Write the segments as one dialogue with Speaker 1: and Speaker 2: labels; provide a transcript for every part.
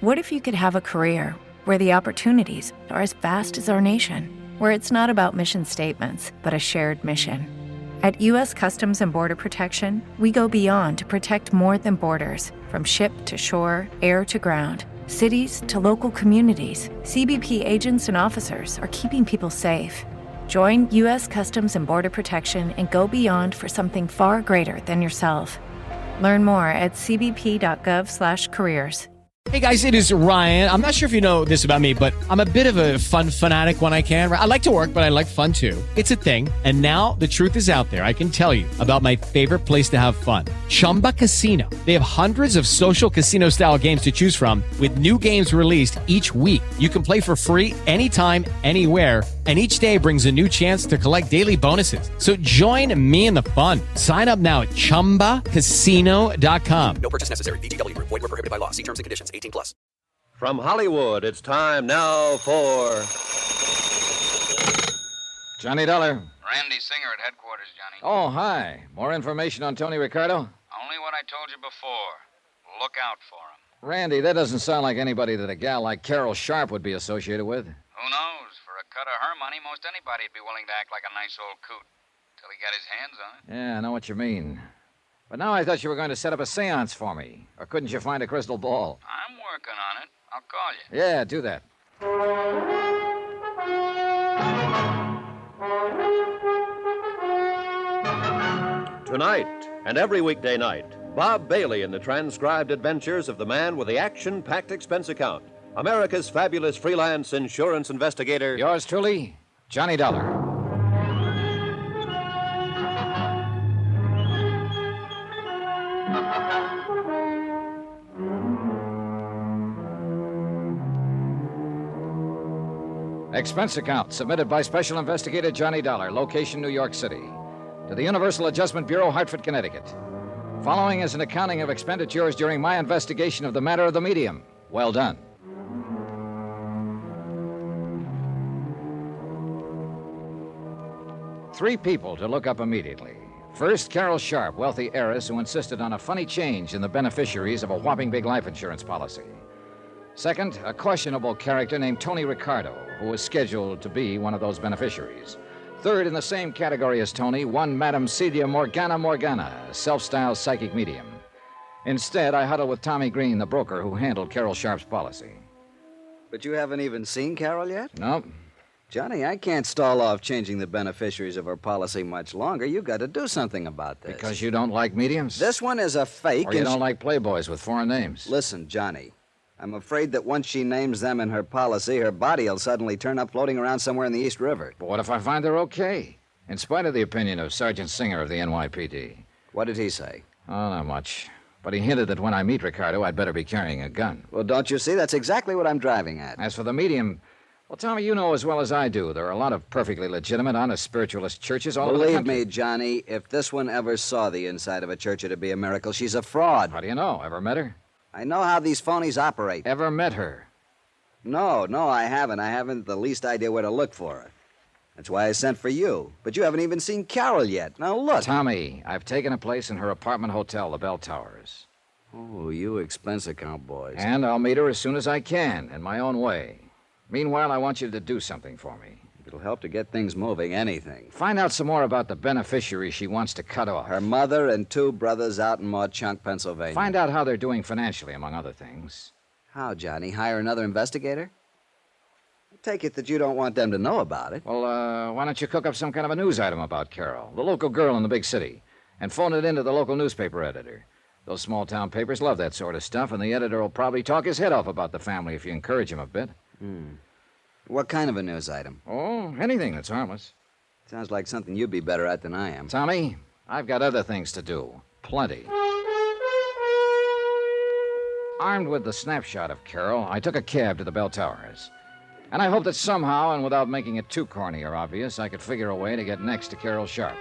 Speaker 1: What if you could have a career where the opportunities are as vast as our nation, where it's not about mission statements, but a shared mission? At U.S. Customs and Border Protection, we go beyond to protect more than borders. From ship to shore, air to ground, cities to local communities, CBP agents and officers are keeping people safe. Join U.S. Customs and Border Protection and go beyond for something far greater than yourself. Learn more at cbp.gov/careers.
Speaker 2: Hey guys, it is Ryan. I'm not sure if you know this about me, but I'm a bit of a fun fanatic when I can. I like to work, but I like fun too. It's a thing. And now the truth is out there. I can tell you about my favorite place to have fun. Chumba Casino. They have hundreds of social casino style games to choose from with new games released each week. You can play for free anytime, anywhere. And each day brings a new chance to collect daily bonuses. So join me in the fun. Sign up now at ChumbaCasino.com.
Speaker 3: No purchase necessary. VGW. Void where prohibited by law. See terms and conditions. 18 plus.
Speaker 4: From Hollywood, it's time now for...
Speaker 5: Johnny Dollar.
Speaker 6: Randy Singer at headquarters, Johnny.
Speaker 5: Oh, hi. More information on Tony Ricardo?
Speaker 6: Only what I told you before. Look out for him.
Speaker 5: Randy, that doesn't sound like anybody that a gal like Carol Sharp would be associated with.
Speaker 6: Who knows? For a cut of her money, most anybody'd be willing to act like a nice old coot. Till he got his hands on it.
Speaker 5: Yeah, I know what you mean. But now I thought you were going to set up a seance for me. Or couldn't you find a crystal ball?
Speaker 6: I'm working on it. I'll call you.
Speaker 5: Yeah, do that.
Speaker 4: Tonight, and every weekday night, Bob Bailey in the transcribed adventures of the man with the action-packed expense account. America's fabulous freelance insurance investigator.
Speaker 5: Yours truly, Johnny Dollar. Expense account submitted by Special Investigator Johnny Dollar, location New York City, to the Universal Adjustment Bureau, Hartford, Connecticut. Following is an accounting of expenditures during my investigation of the matter of the medium. Well done. Three people to look up immediately. First, Carol Sharp, wealthy heiress who insisted on a funny change in the beneficiaries of a whopping big life insurance policy. Second, a questionable character named Tony Ricardo, who was scheduled to be one of those beneficiaries. Third, in the same category as Tony, one Madame Celia Morgana, a self-styled psychic medium. Instead, I huddled with Tommy Green, the broker who handled Carol Sharp's policy.
Speaker 7: But you haven't even seen Carol yet?
Speaker 5: Nope.
Speaker 7: Johnny, I can't stall off changing the beneficiaries of her policy much longer. You've got to do something about this.
Speaker 5: Because you don't like mediums?
Speaker 7: This one is a fake.
Speaker 5: Or you don't like playboys with foreign names?
Speaker 7: Listen, Johnny, I'm afraid that once she names them in her policy, her body will suddenly turn up floating around somewhere in the East River.
Speaker 5: But what if I find they're okay? In spite of the opinion of Sergeant Singer of the NYPD.
Speaker 7: What did he say?
Speaker 5: Oh, not much. But he hinted that when I meet Ricardo, I'd better be carrying a gun.
Speaker 7: Well, don't you see? That's exactly what I'm driving at.
Speaker 5: As for the medium, well, Tommy, you know as well as I do, there are a lot of perfectly legitimate, honest spiritualist churches all over the country.
Speaker 7: Believe me, Johnny, if this one ever saw the inside of a church, it'd be a miracle. She's a fraud.
Speaker 5: How do you know? Ever met her?
Speaker 7: I know how these phonies operate.
Speaker 5: Ever met her?
Speaker 7: No, I haven't. I haven't the least idea where to look for her. That's why I sent for you. But you haven't even seen Carol yet. Now, look.
Speaker 5: Tommy, I've taken a place in her apartment hotel, the Bell Towers.
Speaker 7: Oh, you expense account boys.
Speaker 5: And I'll meet her as soon as I can, in my own way. Meanwhile, I want you to do something for me.
Speaker 7: It'll help to get things moving, anything.
Speaker 5: Find out some more about the beneficiary she wants to cut off.
Speaker 7: Her mother and two brothers out in Mauchunk, Pennsylvania.
Speaker 5: Find out how they're doing financially, among other things.
Speaker 7: How, Johnny? Hire another investigator? I take it that you don't want them to know about it.
Speaker 5: Well, why don't you cook up some kind of a news item about Carol, the local girl in the big city, and phone it in to the local newspaper editor. Those small-town papers love that sort of stuff, and the editor will probably talk his head off about the family if you encourage him a bit.
Speaker 7: What kind of a news item?
Speaker 5: Oh, anything that's harmless.
Speaker 7: Sounds like something you'd be better at than I am.
Speaker 5: Tommy, I've got other things to do. Plenty. Armed with the snapshot of Carol, I took a cab to the Bell Towers. And I hoped that somehow, and without making it too corny or obvious, I could figure a way to get next to Carol Sharp.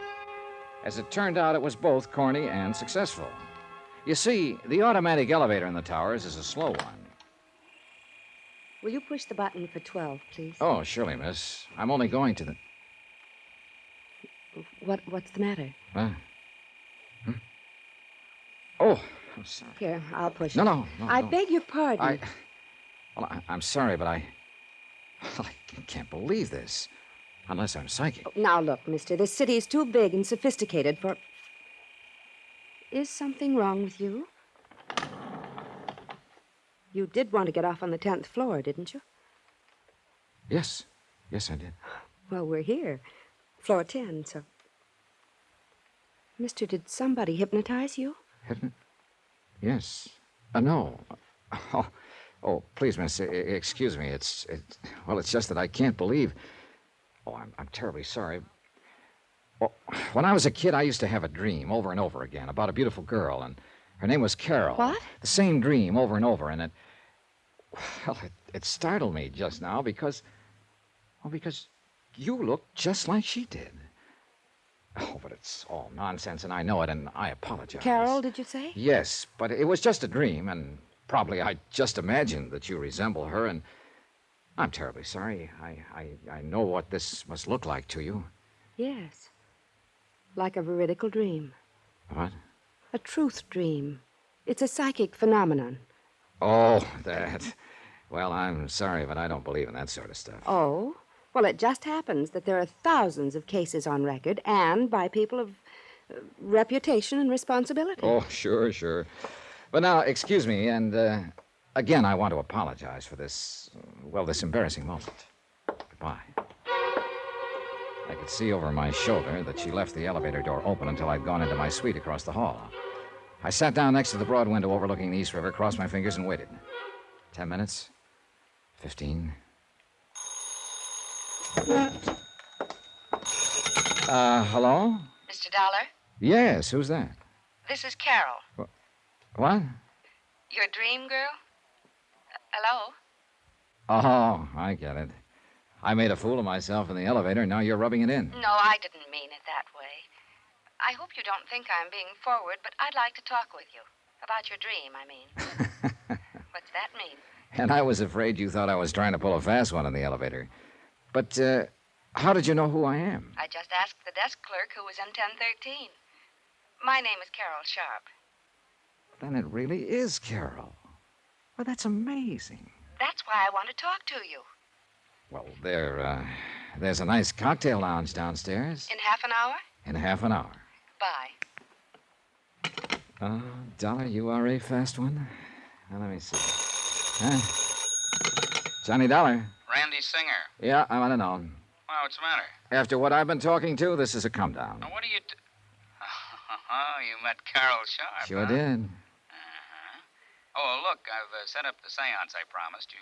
Speaker 5: As it turned out, it was both corny and successful. You see, the automatic elevator in the towers is a slow one.
Speaker 8: Will you push the button for 12, please?
Speaker 5: Oh, surely, miss. I'm only going to the...
Speaker 8: What's the matter?
Speaker 5: Huh? Oh, I'm sorry.
Speaker 8: Here, I'll push
Speaker 5: No,
Speaker 8: it.
Speaker 5: no.
Speaker 8: I beg your pardon.
Speaker 5: Well, I'm sorry, but I can't believe this. Unless I'm psychic.
Speaker 8: Now, look, mister, this city is too big and sophisticated for... Is something wrong with you? You did want to get off on the 10th floor, didn't you?
Speaker 5: Yes. Yes, I did.
Speaker 8: Well, we're here. Floor 10, so... Mister, did somebody hypnotize you?
Speaker 5: Yes. No. Oh, please, miss, excuse me. It's just that I can't believe... Oh, I'm terribly sorry. Well, when I was a kid, I used to have a dream over and over again about a beautiful girl, and her name was Carol.
Speaker 8: What?
Speaker 5: The same dream over and over, and it startled me just now because you look just like she did. Oh, but it's all nonsense, and I know it, and I apologize.
Speaker 8: Carol, did you say?
Speaker 5: Yes, but it was just a dream, and probably I just imagined that you resemble her, and I'm terribly sorry. I know what this must look like to you.
Speaker 8: Yes. Like a veridical dream.
Speaker 5: What?
Speaker 8: A truth dream. It's a psychic phenomenon.
Speaker 5: Oh, that. Well, I'm sorry, but I don't believe in that sort of stuff.
Speaker 8: Oh? Well, it just happens that there are thousands of cases on record, and by people of reputation and responsibility.
Speaker 5: Oh, sure. But now, excuse me, and again, I want to apologize for this embarrassing moment. Goodbye. I could see over my shoulder that she left the elevator door open until I'd gone into my suite across the hall. I sat down next to the broad window overlooking the East River, crossed my fingers, and waited. 10 minutes. 15. Hello?
Speaker 9: Mr. Dollar,
Speaker 5: Yes, who's that?
Speaker 9: this is Carol,
Speaker 5: What?
Speaker 9: your dream girl. Hello?
Speaker 5: Oh, I get it. I made a fool of myself in the elevator, and now you're rubbing it in.
Speaker 9: No, I didn't mean it that way. I hope you don't think I'm being forward, but I'd like to talk with you. About your dream, I mean. What's that mean?
Speaker 5: And I was afraid you thought I was trying to pull a fast one in the elevator. But, how did you know who I am?
Speaker 9: I just asked the desk clerk who was in 1013. My name is Carol Sharp.
Speaker 5: Then it really is Carol. Well, that's amazing.
Speaker 9: That's why I want to talk to you.
Speaker 5: Well, there's a nice cocktail lounge downstairs.
Speaker 9: In half an hour?
Speaker 5: In half an hour.
Speaker 9: Bye.
Speaker 5: Dollar, you are a fast one. Now, let me see. Johnny Dollar.
Speaker 6: Randy Singer.
Speaker 5: Yeah, I want to know.
Speaker 6: Well, what's the matter?
Speaker 5: After what I've been talking to, this is a come down.
Speaker 6: Now, what do you do? Oh, you met Carol Sharp.
Speaker 5: Sure
Speaker 6: huh?
Speaker 5: did.
Speaker 6: Oh, look, I've set up the seance I promised. You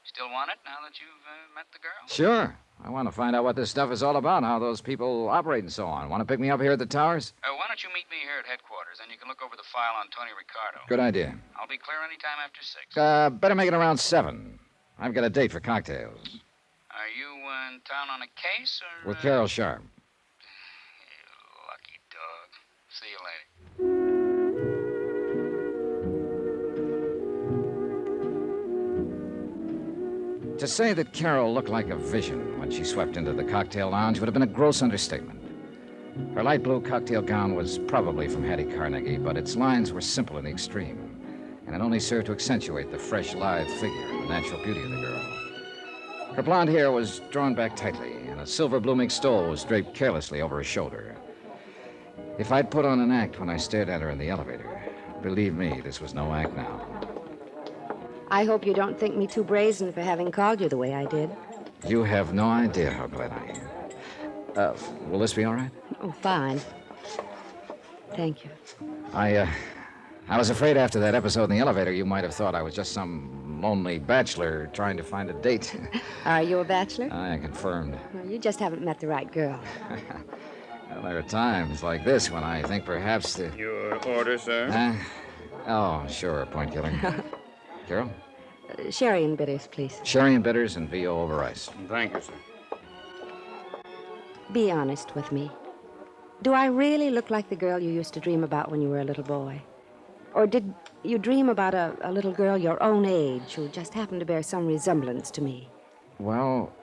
Speaker 6: still want it now that you've met the girl?
Speaker 5: Sure. I want to find out what this stuff is all about, how those people operate and so on. Want to pick me up here at the towers?
Speaker 6: Why don't you meet me here at headquarters, and you can look over the file on Tony Ricardo.
Speaker 5: Good idea.
Speaker 6: I'll be clear any time after 6.
Speaker 5: Better make it around 7. I've got a date for cocktails.
Speaker 6: Are you in town on a case, or...
Speaker 5: With Carol Sharp.
Speaker 6: You lucky dog. See you later.
Speaker 5: To say that Carol looked like a vision when she swept into the cocktail lounge would have been a gross understatement. Her light blue cocktail gown was probably from Hattie Carnegie, but its lines were simple in the extreme, and it only served to accentuate the fresh, lithe figure and the natural beauty of the girl. Her blonde hair was drawn back tightly, and a silver blooming stole was draped carelessly over her shoulder. If I'd put on an act when I stared at her in the elevator, believe me, this was no act now.
Speaker 8: I hope you don't think me too brazen for having called you the way I did.
Speaker 5: You have no idea how glad I am. Will this be all right?
Speaker 8: Oh, fine. Thank you.
Speaker 5: I was afraid after that episode in the elevator you might have thought I was just some lonely bachelor trying to find a date.
Speaker 8: Are you a bachelor?
Speaker 5: I confirmed.
Speaker 8: Well, you just haven't met the right girl.
Speaker 5: Well, there are times like this when I think perhaps the...
Speaker 10: Your order, sir?
Speaker 5: Oh, sure, point killer. Carol?
Speaker 8: Sherry and bitters, please.
Speaker 5: Sherry and bitters and VO over ice.
Speaker 10: Thank you, sir.
Speaker 8: Be honest with me. Do I really look like the girl you used to dream about when you were a little boy? Or did you dream about a little girl your own age who just happened to bear some resemblance to me?
Speaker 5: Well,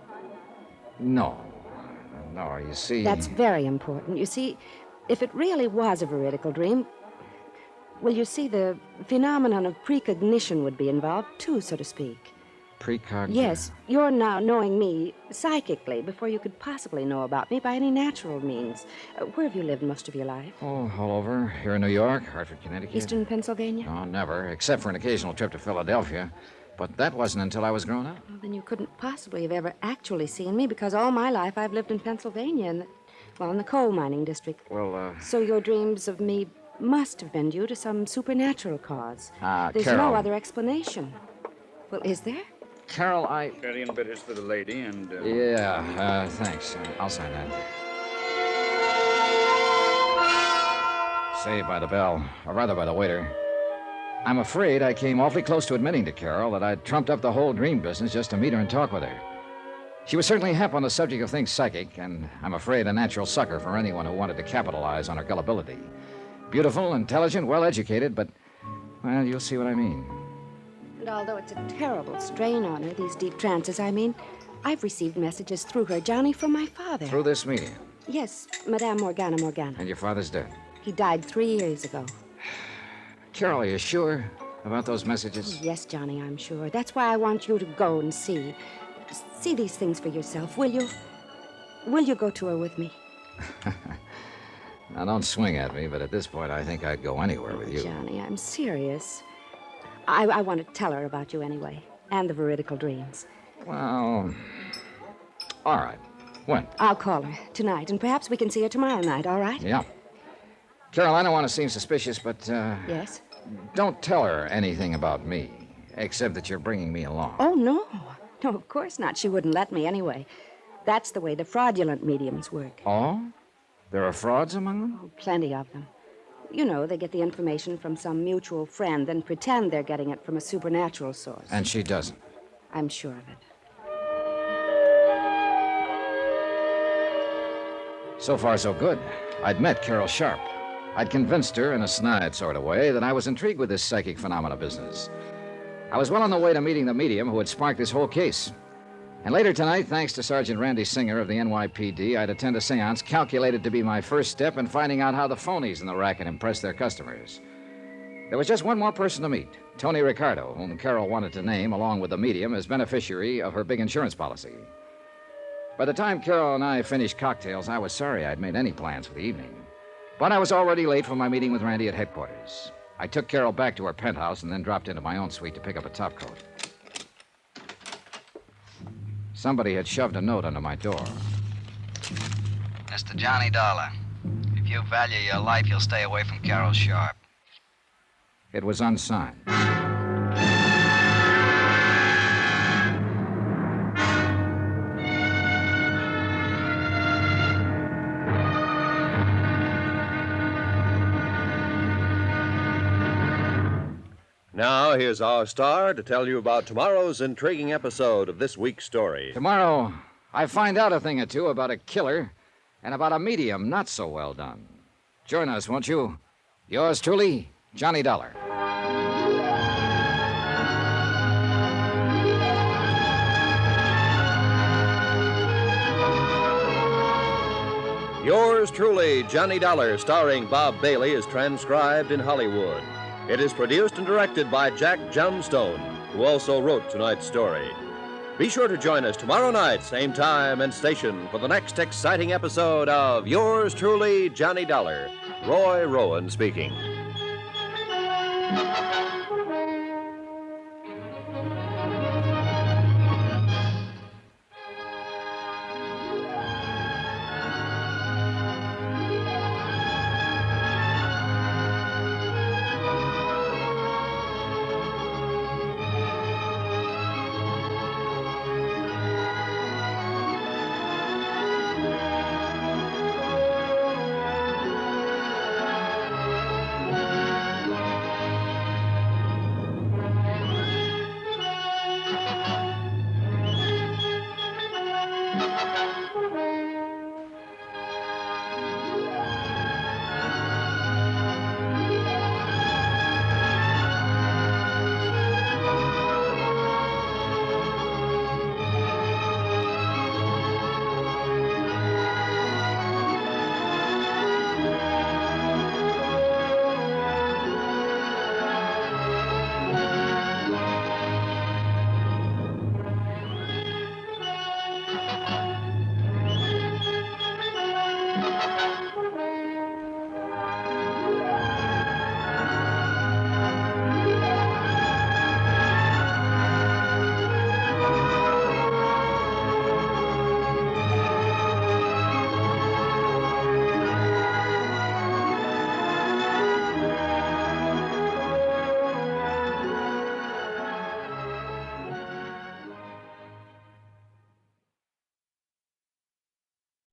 Speaker 5: no. No, you see...
Speaker 8: That's very important. You see, if it really was a veridical dream, well, you see, the phenomenon of precognition would be involved, too, so to speak.
Speaker 5: Precog.
Speaker 8: Yes, you're now knowing me psychically before you could possibly know about me by any natural means. Where have you lived most of your life?
Speaker 5: Oh, all over. Here in New York, Hartford, Connecticut.
Speaker 8: Eastern Pennsylvania?
Speaker 5: No, never, except for an occasional trip to Philadelphia. But that wasn't until I was grown up.
Speaker 8: Well, then you couldn't possibly have ever actually seen me because all my life I've lived in Pennsylvania, in the coal mining district.
Speaker 5: Well,
Speaker 8: So your dreams of me must have been due to some supernatural cause. There's
Speaker 5: Carol.
Speaker 8: no other explanation. Well, is there?
Speaker 5: Carol,
Speaker 10: Guardian bidders for the lady and...
Speaker 5: Yeah, thanks. I'll sign that. Saved by the bell, or rather by the waiter. I'm afraid I came awfully close to admitting to Carol that I'd trumped up the whole dream business just to meet her and talk with her. She was certainly hep on the subject of things psychic, and I'm afraid a natural sucker for anyone who wanted to capitalize on her gullibility. Beautiful, intelligent, well-educated, but, well, you'll see what I mean.
Speaker 8: And although it's a terrible strain on her, these deep trances, I've received messages through her, Johnny, from my father.
Speaker 5: Through this medium?
Speaker 8: Yes, Madame Morgana.
Speaker 5: And your father's dead?
Speaker 8: He died 3 years ago.
Speaker 5: Carol, are you sure about those messages?
Speaker 8: Yes, Johnny, I'm sure. That's why I want you to go and see. See these things for yourself, will you? Will you go to her with me?
Speaker 5: Now, don't swing at me, but at this point, I think I'd go anywhere with you.
Speaker 8: Johnny, I'm serious. I want to tell her about you anyway, and the veridical dreams.
Speaker 5: Well, all right. When?
Speaker 8: I'll call her tonight, and perhaps we can see her tomorrow night, all right?
Speaker 5: Yeah. Carol, I don't want to seem suspicious, but,
Speaker 8: Yes?
Speaker 5: don't tell her anything about me, except that you're bringing me along.
Speaker 8: Oh, no. No, of course not. She wouldn't let me anyway. That's the way the fraudulent mediums work.
Speaker 5: Oh? There are frauds among them?
Speaker 8: Oh, plenty of them. You know, they get the information from some mutual friend, then pretend they're getting it from a supernatural source.
Speaker 5: And she doesn't.
Speaker 8: I'm sure of it.
Speaker 5: So far, so good. I'd met Carol Sharp. I'd convinced her in a snide sort of way that I was intrigued with this psychic phenomena business. I was well on the way to meeting the medium who had sparked this whole case. And later tonight, thanks to Sergeant Randy Singer of the NYPD, I'd attend a seance calculated to be my first step in finding out how the phonies in the racket impress their customers. There was just one more person to meet, Tony Ricardo, whom Carol wanted to name, along with the medium, as beneficiary of her big insurance policy. By the time Carol and I finished cocktails, I was sorry I'd made any plans for the evening. But I was already late for my meeting with Randy at headquarters. I took Carol back to her penthouse and then dropped into my own suite to pick up a topcoat. Somebody had shoved a note under my door.
Speaker 6: Mr. Johnny Dollar, if you value your life, you'll stay away from Carol Sharp.
Speaker 5: It was unsigned.
Speaker 4: Now, here's our star to tell you about tomorrow's intriguing episode of this week's story.
Speaker 5: Tomorrow, I find out a thing or two about a killer and about a medium not so well done. Join us, won't you? Yours truly, Johnny Dollar.
Speaker 4: Yours truly, Johnny Dollar, starring Bob Bailey, is transcribed in Hollywood. It is produced and directed by Jack Johnstone, who also wrote tonight's story. Be sure to join us tomorrow night, same time and station, for the next exciting episode of Yours truly, Johnny Dollar. Roy Rowan speaking.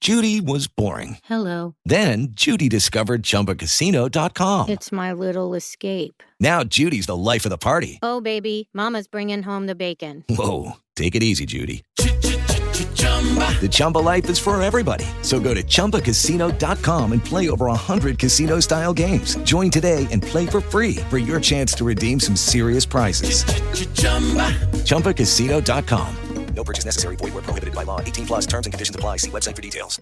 Speaker 11: Judy was boring.
Speaker 12: Hello.
Speaker 11: Then Judy discovered ChumbaCasino.com.
Speaker 12: It's my little escape.
Speaker 11: Now Judy's the life of the party.
Speaker 12: Oh, baby, mama's bringing home the bacon.
Speaker 11: Whoa, take it easy, Judy. The Chumba life is for everybody. So go to ChumbaCasino.com and play over 100 casino-style games. Join today and play for free for your chance to redeem some serious prizes. ChumbaCasino.com.
Speaker 3: No purchase necessary. Void where prohibited by law. 18 plus terms and conditions apply. See website for details.